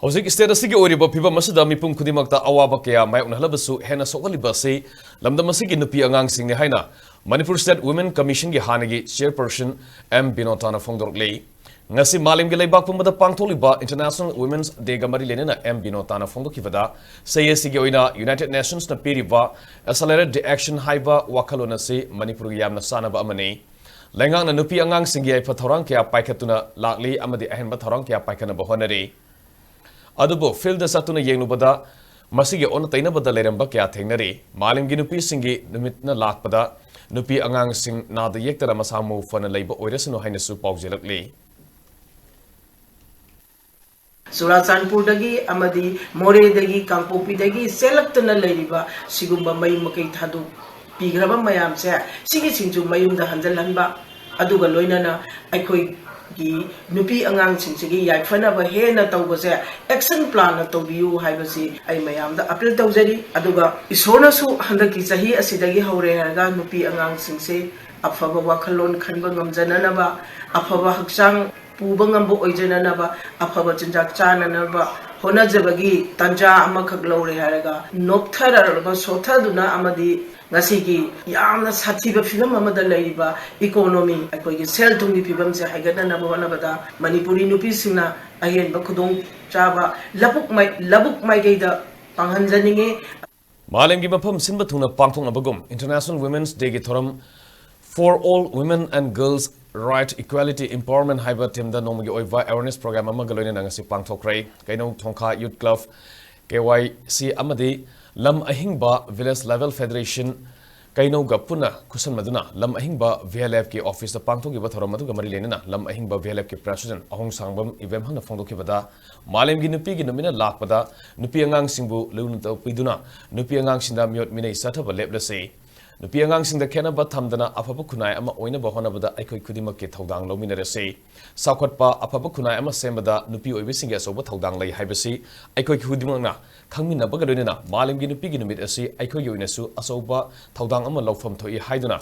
Hojik state asigi oriba phiba masada mipum khudimakta awaba kya mayokna halabasu hena sokaliba se lamdam asigi nupi angang singni haina Manipur State Women Commission gi hanagi chairperson M Binotana Fongdorle ngasi malim gi leibak pumada pangtholiba International Women's Day gamari lenena M Binotana Fongdokivada sayesi gi oina United Nations na piriba accelerated action haiba wakalona se Manipur gi yamna sanaba amane lengang na nupi angang singi ai phathorang kya paikhatuna lakli amadi ahenba thorang kya paikana bahonare Adubo field the Satuna Yenubada Masigi on Tainabada Leramba Kya Tenari, Malim Ginupi Singi, the Mitna Lakpada, Nupi Angang Sing na the Yektara Masamu for a labor Oresano Hinasu Pausilakli. Surasanpur dagi, Amadi, More dagi, Kampopi dagi, Selectana Ladiba, Sigumba Mayumaki Tadu, Pigraba Mayam say, Sigis into Mayum the Handalanba, Aduga Loinana, Akoi. Nupi angang sinsigi yaifana ba hena tawbase action plan na tawbiu haibasi ai mayam da appeal tawjari aduga isona su handaki sahi asidagi haure harga nupi angang singse afaba wakhalon khanba ngamjanana ba afaba hakchang puba ngambo oijanana ba afaba chinjak chanana ba hona jabagi tanja amakhak lore harga nopthara ba sothaduna amadi Nasiki, Yamna Satiba film Amada Laiba, economy, I could sell to me people say, I get another one of the Manipuri Nupisina, again, Bakudong, Java, Labuk my gator, Panghanzaninge. Malim Gibapum Simbatuna Pangthoknakhre International Women's Day Thouram for all women and girls right equality empowerment haiba timda nomagi oiva awareness program amagaloina nangasi Pangthoknakhre kaino thongkha youth club KYC amadi Lam Ahingba Village Level Federation Kaino Gapuna Kusan Maduna Lam Ahingba VLF ki office the Pangthoknakhre Thoramadu Gamari Lenina Lam Ahingba VLF ki president Ahong Sangbam Ivem Hana Fongdokibada Malim gi nupi gi numina lakpada nupi angang singbu leunta piduna nupi angang sinda miot minei sathaba leplase nupi angang singda khenaba thamdana afaba khunai ama oina bahona bada aikoi khudimak ke thodang lominarase sakhatpa afaba khunai ama sembada nupi oibe singya soba thodang lai haibasi aikoi khudimangna khangmina bagalonina malim gi nupi gi numit asi aikoi yoinasu asoba thodang ama lawfam thoi haiduna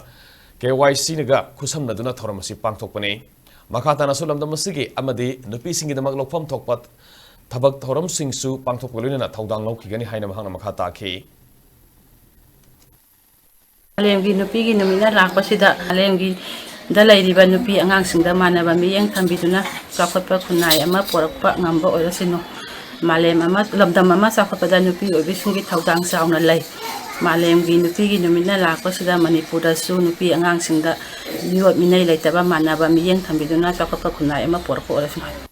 KYC naga khusamna duna thoramasi pangthokpane makhatana sulamda masigi amadi nupi singi damak lawfam thokpat Tabak Thouram Singsu Pangthoknakhre Thodang Laukigani Haina Mahana Makhata Ki Alemgi nupi gi numina lakpasida alemgi dalairiba nupi angang singda manaba miyeng thambiduna sakotpa khunai ama porakpa ngamba oirasino malem ama lamdam ama sakotpada nupi obisingi thodang sauna lai malemgi nupi gi numina lakpasida Manipur su nupi angang singda miot minai laitaba manaba miyeng thambiduna sakotpa khunai ama porakpa oirasino